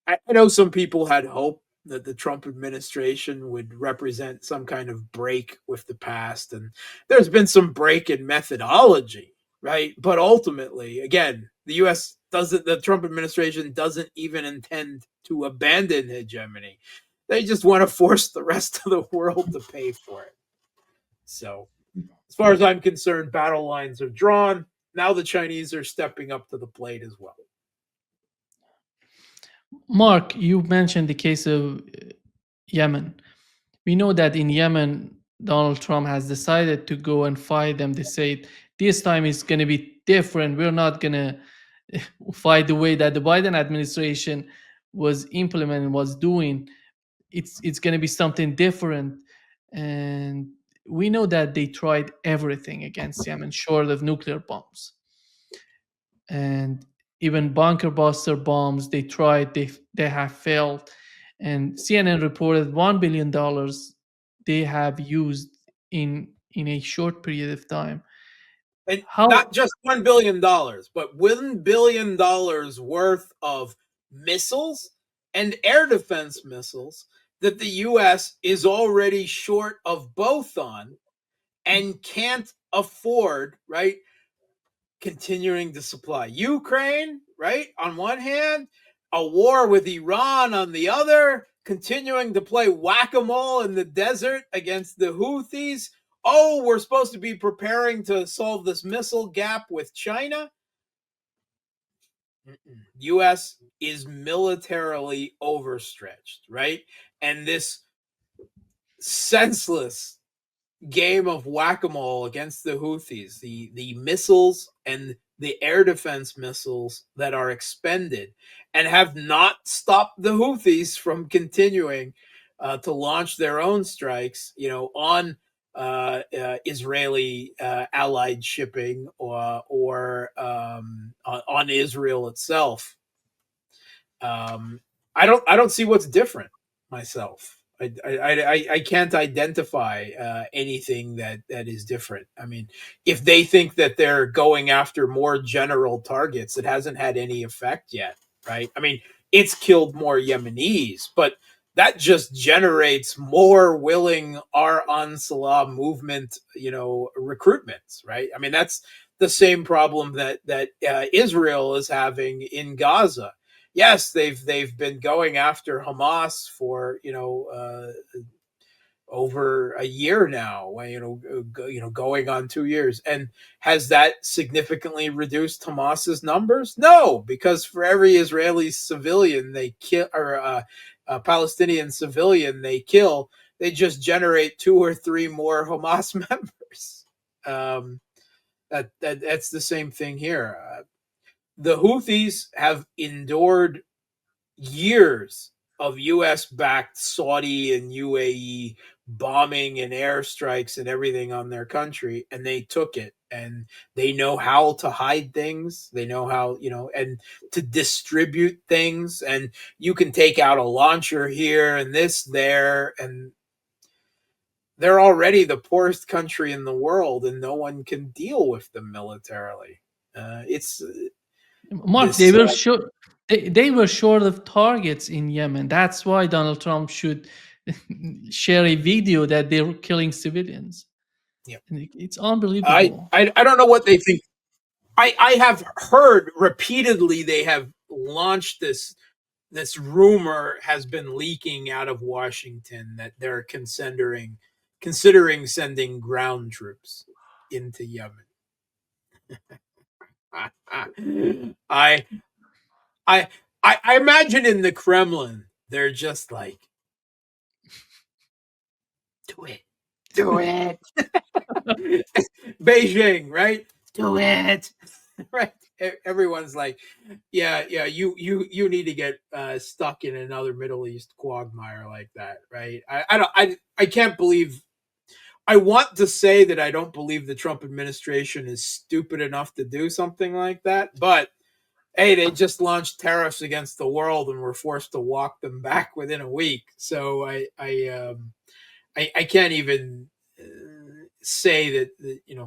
I know some people had hope that the Trump administration would represent some kind of break with the past, and there's been some break in methodology, right? But ultimately, again, the Trump administration doesn't even intend to abandon hegemony. They just want to force the rest of the world to pay for it. So, as far as I'm concerned, battle lines are drawn. Now the Chinese are stepping up to the plate as well. Mark, you mentioned the case of Yemen. We know that in Yemen, Donald Trump has decided to go and fight them. They said this time is going to be different. We're not going to fight the way that the Biden administration was implementing, was doing. It's going to be something different. And we know that they tried everything against Yemen, short of nuclear bombs. And even bunker buster bombs they tried, they have failed. And CNN reported $1 billion they have used in a short period of time. And How? not just $1 billion, but $1 billion worth of missiles and air defense missiles that the U.S. is already short of both on and can't afford, right? Continuing to supply Ukraine, right? On one hand, a war with Iran on the other, continuing to play whack a mole in the desert against the Houthis. Oh, we're supposed to be preparing to solve this missile gap with China. US is militarily overstretched, right? And this senseless game of whack-a-mole against the Houthis, the missiles and the air defense missiles that are expended and have not stopped the Houthis from continuing to launch their own strikes, on Israeli allied shipping or on Israel itself. I don't see what's different myself. I can't identify anything that is different. I mean, if they think that they're going after more general targets, it hasn't had any effect yet, right? I mean, it's killed more Yemenis, but that just generates more willing Ar Salah movement, recruitments, right? I mean, that's the same problem that Israel is having in Gaza. Yes, they've been going after Hamas for over a year now, going on 2 years. And has that significantly reduced Hamas's numbers? No, because for every Israeli civilian they kill, or a Palestinian civilian they kill, they just generate two or three more Hamas members. Um, that's the same thing here. The Houthis have endured years of US backed Saudi and UAE bombing and airstrikes and everything on their country, and they took it. And they know how to hide things. They know how, and to distribute things. And you can take out a launcher here and this there. And they're already the poorest country in the world, and no one can deal with them militarily. It's Mark, they this. were short. They were short of targets in Yemen. That's why Donald Trump should share a video that they were killing civilians. Yeah. And it's I, unbelievable. I don't know what they think. I have heard repeatedly they have launched this rumor has been leaking out of Washington that they're considering sending ground troops into Yemen. I I I imagine in the Kremlin they're just like, do it, do it. Beijing, right? Do it, right? Everyone's like, yeah. You need to get stuck in another Middle East quagmire like that, right? I can't believe. I want to say that I don't believe the Trump administration is stupid enough to do something like that, but hey, they just launched tariffs against the world and were forced to walk them back within a week. So I can't even say that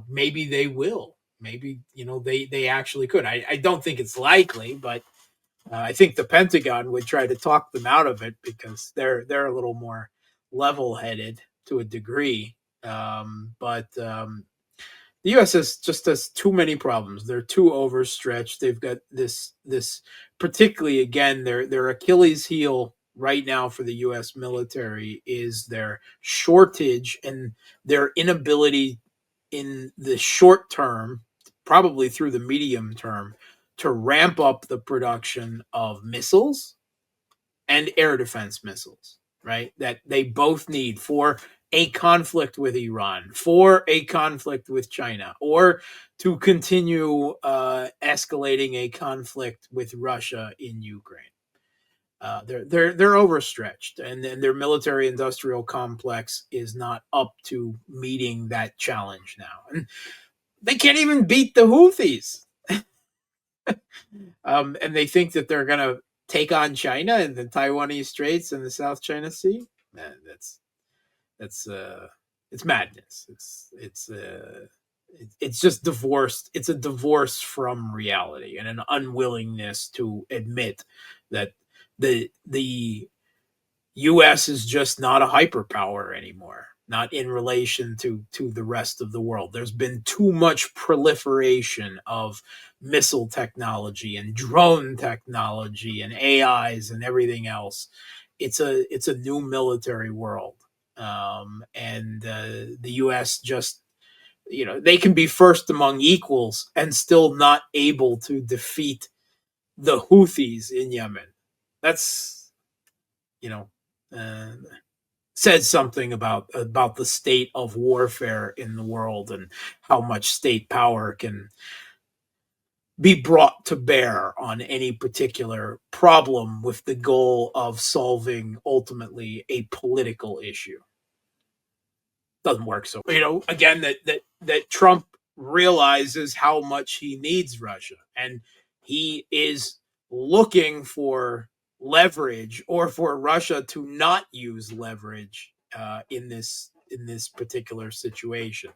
maybe they will. Maybe they actually could. I don't think it's likely, but I think the Pentagon would try to talk them out of it because they're a little more level-headed to a degree. But the U.S. has too many problems. They're too overstretched. They've got this particularly again their Achilles heel right now for the U.S. military is their shortage and their inability in the short term, probably through the medium term, to ramp up the production of missiles and air defense missiles, right? That they both need for a conflict with Iran, for a conflict with China, or to continue escalating a conflict with Russia in Ukraine. They're overstretched, and their military industrial complex is not up to meeting that challenge now. And they can't even beat the Houthis. And they think that they're going to take on China and the Taiwanese Straits and the South China Sea. Man, that's it's madness. It's just divorced. It's a divorce from reality and an unwillingness to admit that the US is just not a hyperpower anymore, not in relation to the rest of the world. There's been too much proliferation of missile technology and drone technology and AIs and everything else. It's a new military world. And the US just they can be first among equals and still not able to defeat the Houthis in Yemen. That's you know uh, says something about the state of warfare in the world and how much state power can be brought to bear on any particular problem with the goal of solving ultimately a political issue. Doesn't work. So again, that Trump realizes how much he needs Russia, and he is looking for leverage or for Russia to not use leverage in this particular situation.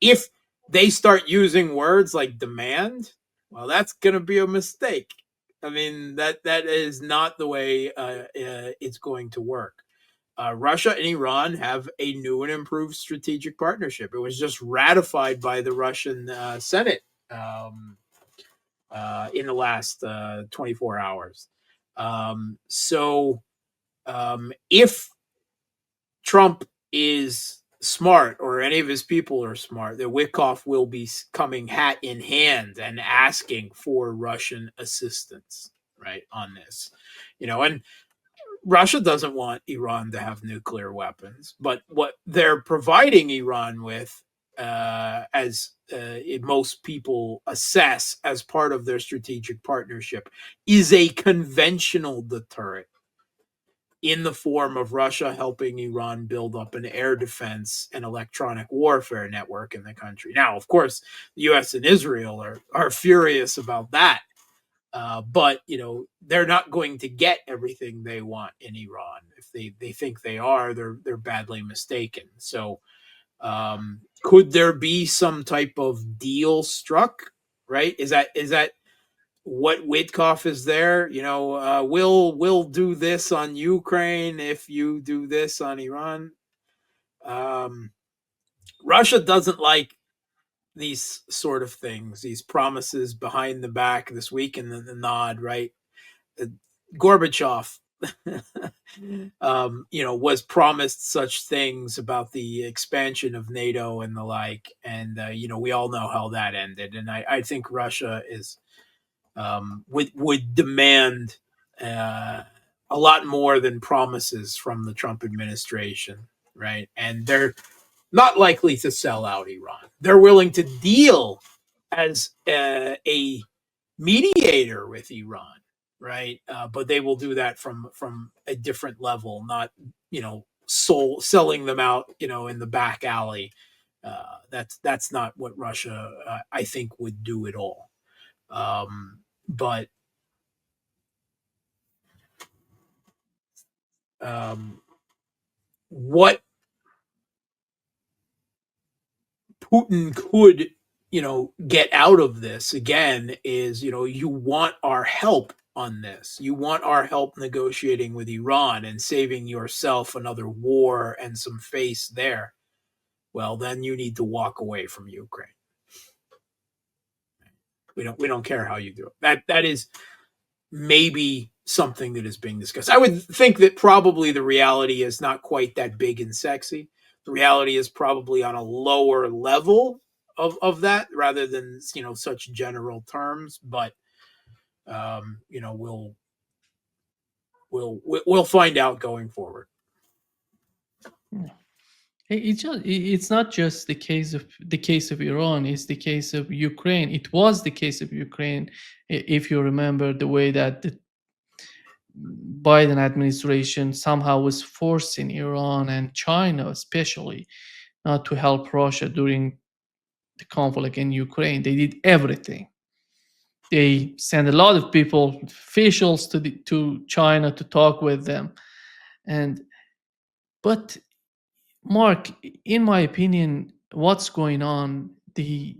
If they start using words like demand, well, that's going to be a mistake. I mean, that is not the way it's going to work. Russia and Iran have a new and improved strategic partnership. It was just ratified by the Russian Senate in the last 24 hours. So if Trump is smart or any of his people are smart, that Witkoff will be coming hat in hand and asking for Russian assistance, right, on this. And Russia doesn't want Iran to have nuclear weapons, but what they're providing Iran with, as most people assess as part of their strategic partnership, is a conventional deterrent in the form of Russia helping Iran build up an air defense and electronic warfare network in the country. Now, of course, the U.S. and Israel are furious about that. But they're not going to get everything they want in Iran. If they think they are, they're badly mistaken. So could there be some type of deal struck? Right? Is that what Witkoff is there? We'll do this on Ukraine if you do this on Iran. Um, Russia doesn't like these sort of things, these promises behind the back, this week and the nod, right? uh, Gorbachev, was promised such things about the expansion of NATO and the like, and we all know how that ended. And I think Russia is would demand a lot more than promises from the Trump administration, right? And they're not likely to sell out Iran. They're willing to deal as a mediator with Iran, right? But they will do that from a different level, not selling them out, in the back alley. That's not what Russia, I think, would do at all. But what Putin could, get out of this again is, you want our help on this. You want our help negotiating with Iran and saving yourself another war and some face there. Well, then you need to walk away from Ukraine. We don't care how you do it. That is maybe something that is being discussed. I would think that probably the reality is not quite that big and sexy. The reality is probably on a lower level of that rather than such general terms. But we'll find out going forward. Yeah. It's not just the case of Iran. It's the case of Ukraine. It was the case of Ukraine, if you remember the way that the Biden administration somehow was forcing Iran and China, especially, not to help Russia during the conflict in Ukraine. They did everything. They sent a lot of people, officials, to China to talk with them. And but Mark, in my opinion, what's going on? The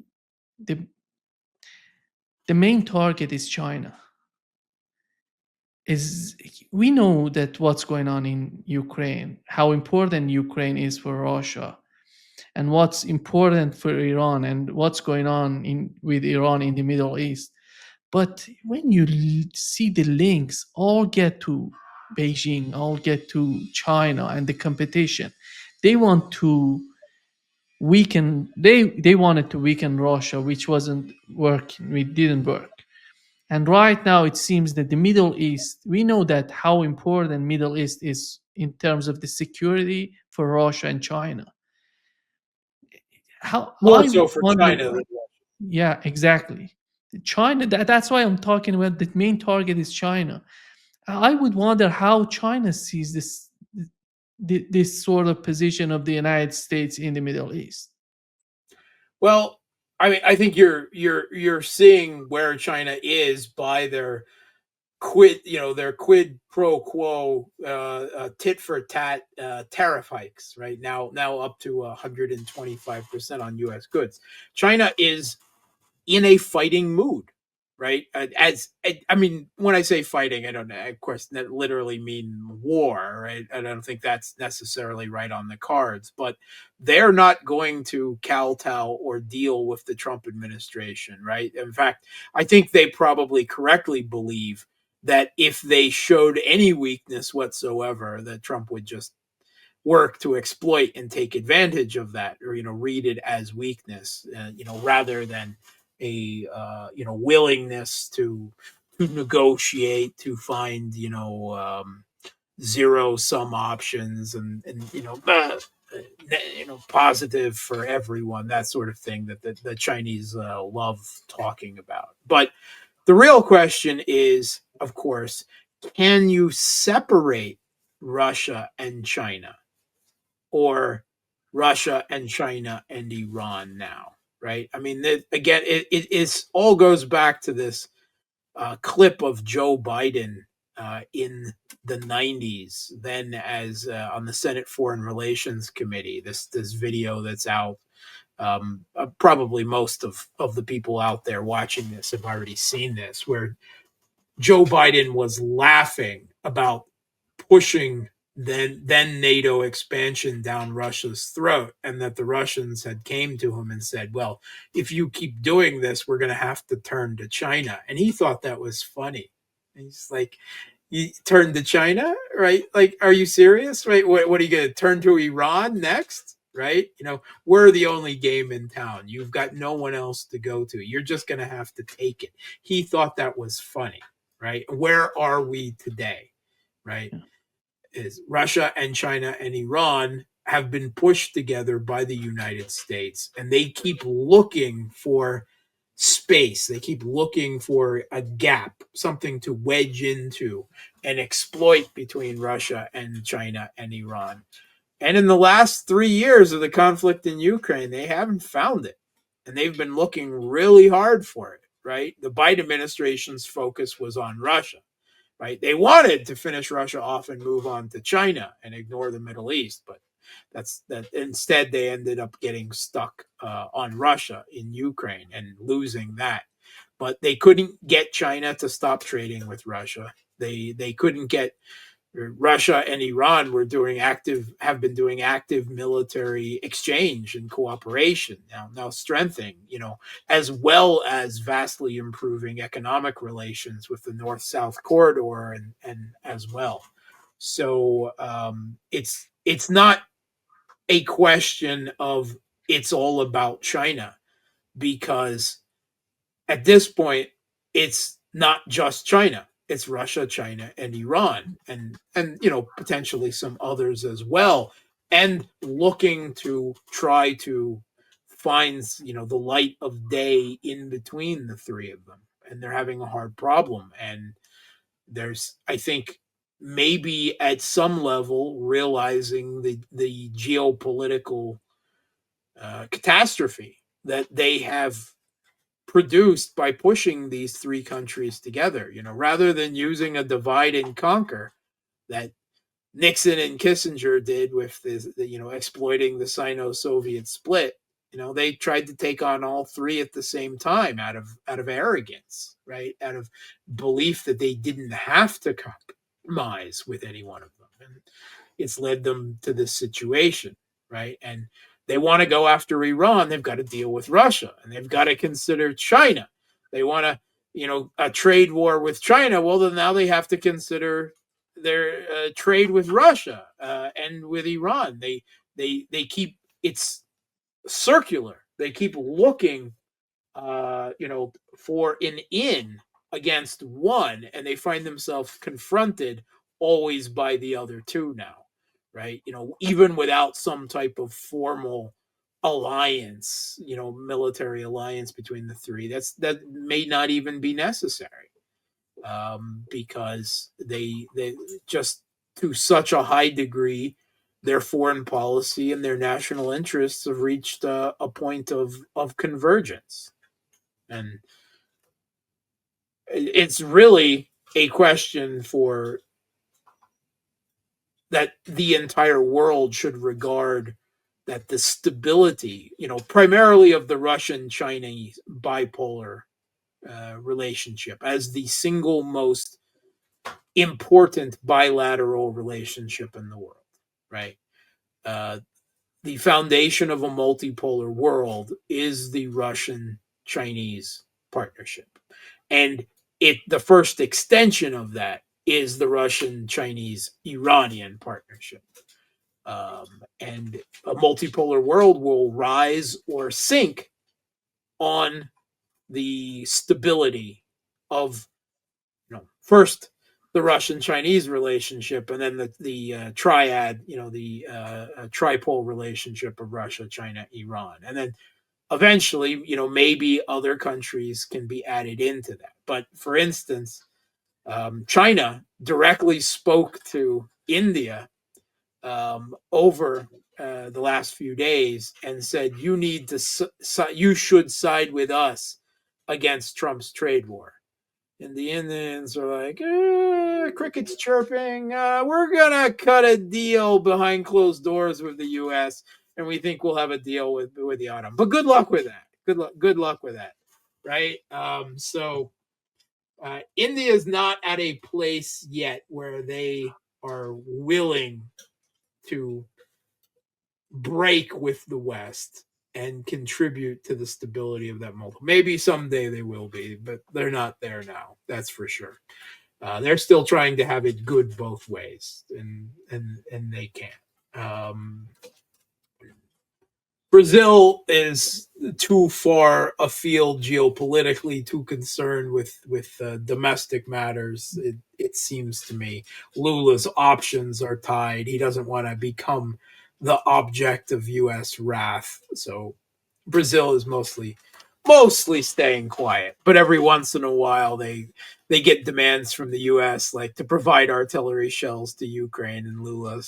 the main target is China. Is We know that what's going on in Ukraine, how important Ukraine is for Russia, and what's important for Iran, and what's going on with Iran in the Middle East. But when you see the links, all get to Beijing, all get to China and the competition. They want to weaken. They wanted to weaken Russia, which wasn't working. It didn't work. And right now, it seems that the Middle East. We know that how important Middle East is in terms of the security for Russia and China. How More I so for wonder. China. Yeah, exactly. China. That's why I'm talking about the main target is China. I would wonder how China sees this sort of position of the United States in the Middle East. Well, I mean, I think you're seeing where China is by their quid pro quo tit for tat tariff hikes right now up to 125% on U.S. goods. China is in a fighting mood, right? As I mean, when I say fighting, I don't know. Of course, that literally mean war, right? I don't think that's necessarily right on the cards, but they're not going to kowtow or deal with the Trump administration, right? In fact, I think they probably correctly believe that if they showed any weakness whatsoever, that Trump would just work to exploit and take advantage of that, or read it as weakness, rather than a willingness to negotiate, to find zero sum options, and positive for everyone, that sort of thing that the Chinese love talking about. But the real question is, of course, can you separate Russia and China, or Russia and China and Iran now, right? I mean, again, it all goes back to this clip of Joe Biden in the 90s, then as on the Senate Foreign Relations Committee, this video that's out. Probably most of the people out there watching this have already seen this, where Joe Biden was laughing about pushing then NATO expansion down Russia's throat, and that the Russians had came to him and said, "Well, if you keep doing this, we're going to have to turn to China." And he thought that was funny. And he's like, "You turn to China, right? Like, are you serious? Right? What are you going to turn to Iran next?" Right? We're the only game in town. You've got no one else to go to. You're just going to have to take it. He thought that was funny, right? Where are we today? Right? Is Russia and China and Iran have been pushed together by the United States, and they keep looking for space. They keep looking for a gap, something to wedge into and exploit between Russia and China and Iran. And in the last 3 years of the conflict in Ukraine, they haven't found it. And they've been looking really hard for it, right? The Biden administration's focus was on Russia, right? They wanted to finish Russia off and move on to China and ignore the Middle East, but that's that. Instead, they ended up getting stuck on Russia in Ukraine and losing that. but they couldn't get China to stop trading with Russia. They couldn't get Russia and Iran were doing active have been doing active military exchange and cooperation now strengthening, as well as vastly improving economic relations with the North South corridor and as well. So it's not a question of it's all about China, because at this point, it's not just China. It's Russia, China, and Iran, and potentially some others as well, and looking to try to find the light of day in between the three of them, and they're having a hard problem. And there's, I think, maybe at some level realizing the geopolitical catastrophe that they have produced by pushing these three countries together, rather than using a divide and conquer that Nixon and Kissinger did with exploiting the Sino-Soviet split. They tried to take on all three at the same time out of arrogance, right? Out of belief that they didn't have to compromise with any one of them. And it's led them to this situation, right? And they want to go after Iran, they've got to deal with Russia, and they've got to consider China. They want to, a trade war with China. Well, then now they have to consider their trade with Russia and with Iran. They keep it's circular. They keep looking, for an in against one, and they find themselves confronted always by the other two now, right? Even without some type of formal alliance, military alliance between the three, that may not even be necessary, because they just, to such a high degree, their foreign policy and their national interests have reached a point of convergence. And it's really a question for that the entire world should regard that the stability, primarily of the Russian Chinese bipolar relationship, as the single most important bilateral relationship in the world, right? Uh, the foundation of a multipolar world is the Russian Chinese partnership. And the first extension of that is the Russian Chinese Iranian partnership. And a multipolar world will rise or sink on the stability of, first the Russian Chinese relationship, and then the triad, the tripole relationship of Russia, China, Iran, and then eventually, maybe other countries can be added into that. But for instance, China directly spoke to India over the last few days and said, "You need to, you should side with us against Trump's trade war." And the Indians are like, crickets chirping. We're gonna cut a deal behind closed doors with the U.S. and we think we'll have a deal with the autumn. But good luck with that. Good luck with that, right? So India is not at a place yet where they are willing to break with the West and contribute to the stability of that multiple. Maybe someday they will be, but they're not there now. That's for sure. They're still trying to have it good both ways, and they can't. Um, Brazil is too far afield geopolitically, too concerned with domestic matters. It seems to me Lula's options are tied. He doesn't want to become the object of U.S. wrath. So Brazil is mostly staying quiet. But every once in a while, they get demands from the U.S. like to provide artillery shells to Ukraine, and Lula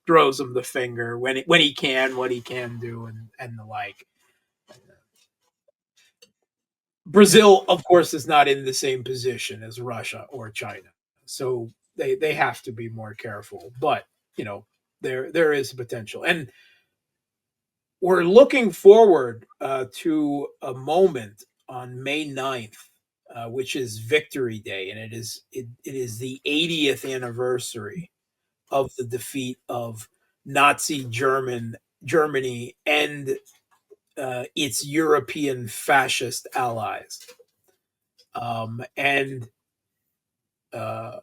throws him the finger when he can, what he can do, and the like. Brazil, of course, is not in the same position as Russia or China, so they have to be more careful. But there is potential, and we're looking forward to a moment on May 9th which is Victory Day, and it is the 80th anniversary of the defeat of Nazi Germany and its European fascist allies. And uh,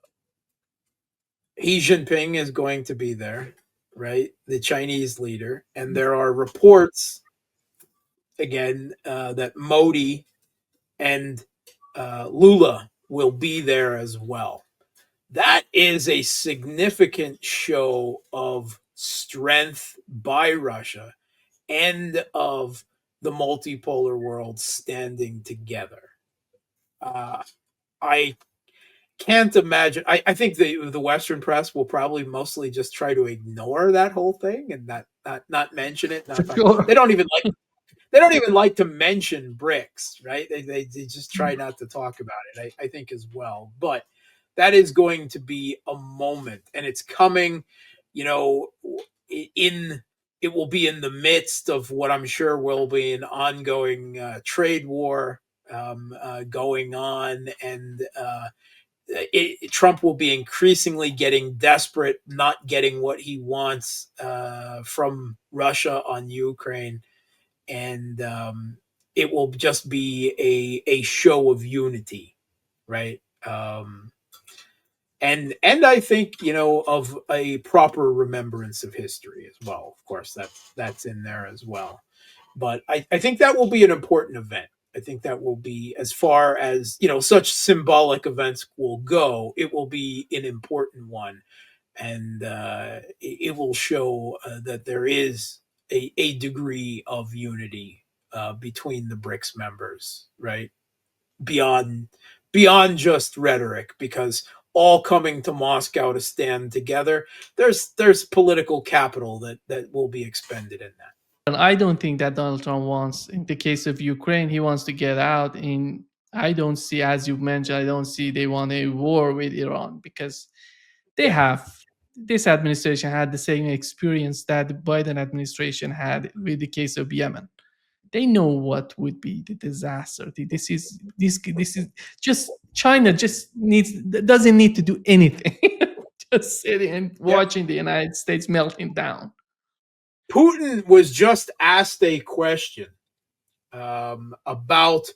Xi Jinping is going to be there, right? The Chinese leader. And there are reports, again, that Modi and Lula will be there as well. That is a significant show of strength by Russia and of the multipolar world standing together. Uh, I can't imagine. I think the Western press will probably mostly just try to ignore that whole thing and not mention it. For Not talk. sure. They don't even like to mention BRICS, right? They just try not to talk about it. I think as well, but that is going to be a moment, and it's coming. You know, in it will be in the midst of what I'm sure will be an ongoing trade war going on, and Trump will be increasingly getting desperate, not getting what he wants from Russia on Ukraine, and it will just be a show of unity, right? And I think of a proper remembrance of history as well. Of course, that's in there as well. But I think that will be an important event. I think that will be, as far as such symbolic events will go, it will be an important one, and it will show that there is a degree of unity between the BRICS members, right? Beyond beyond just rhetoric, because all coming to Moscow to stand together, there's political capital that will be expended in that. And I don't think that Donald Trump wants, in the case of Ukraine, he wants to get out. In I don't see, as you mentioned, I don't see they want a war with Iran because they Yeah. have this administration had the same experience that the Biden administration had with the case of Yemen. They know what would be the disaster. This is just China just needs doesn't need to do anything. Just sitting and Yeah. watching the United States melting down. Putin was just asked a question about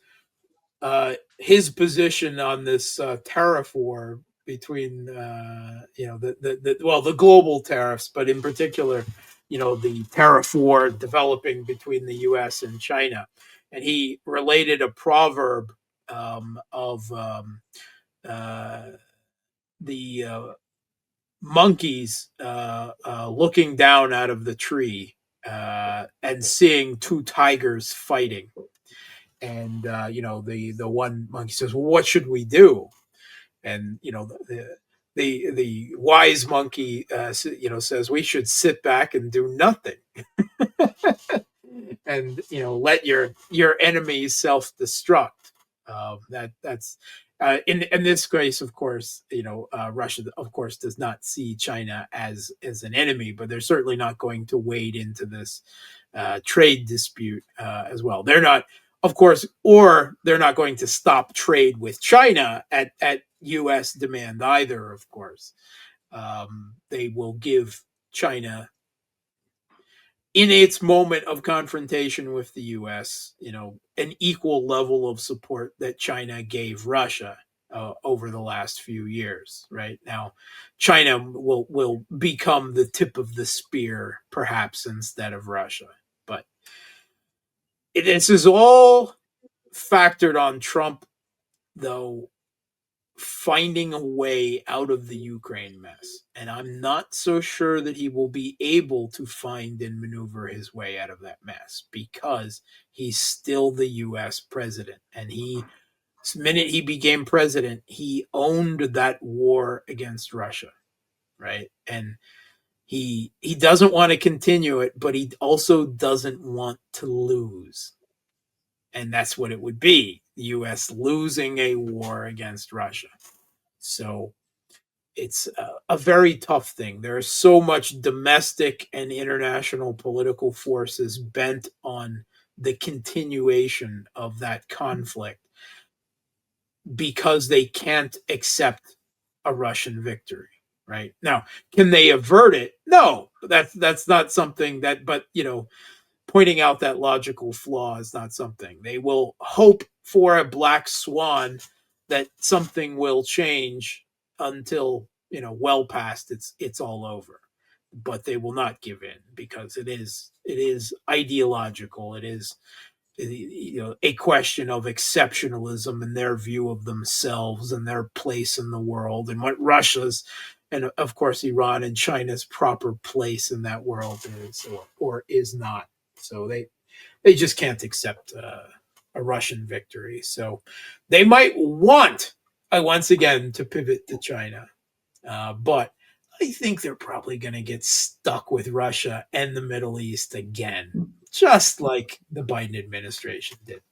his position on this tariff war between the global tariffs, but in particular, the tariff war developing between the U.S. and China, and he related a proverb of uh, the monkeys looking down out of the tree and seeing two tigers fighting. And the one monkey says, "Well, what should we do?" And the wise monkey says, "We should sit back and do nothing, and let your enemies self destruct." That's in this case, of course, Russia, of course, does not see China as an enemy, but they're certainly not going to wade into this trade dispute as well. They're not, of course, or they're not going to stop trade with China at U.S. demand either. Of course, they will give China, in its moment of confrontation with the U.S., an equal level of support that China gave Russia over the last few years. Right now, China will become the tip of the spear, perhaps, instead of Russia. But this is all factored on Trump, though, finding a way out of the Ukraine mess. And I'm not so sure that he will be able to find and maneuver his way out of that mess, because he's still the US president. And the minute he became president, he owned that war against Russia, right? And he doesn't want to continue it, but he also doesn't want to lose. And that's what it would be, the US losing a war against Russia. So it's a very tough thing. There is so much domestic and international political forces bent on the continuation of that conflict because they can't accept a Russian victory. Right now, can they avert it? No, that's not something that. But pointing out that logical flaw is not something they will hope for a black swan that something will change until well past it's all over, but they will not give in because it is ideological. It is a question of exceptionalism and their view of themselves and their place in the world and what Russia's and of course Iran and China's proper place in that world is or is not. So they just can't accept a Russian victory. So they might want once again to pivot to China, but I think they're probably going to get stuck with Russia and the Middle East again, just like the Biden administration did.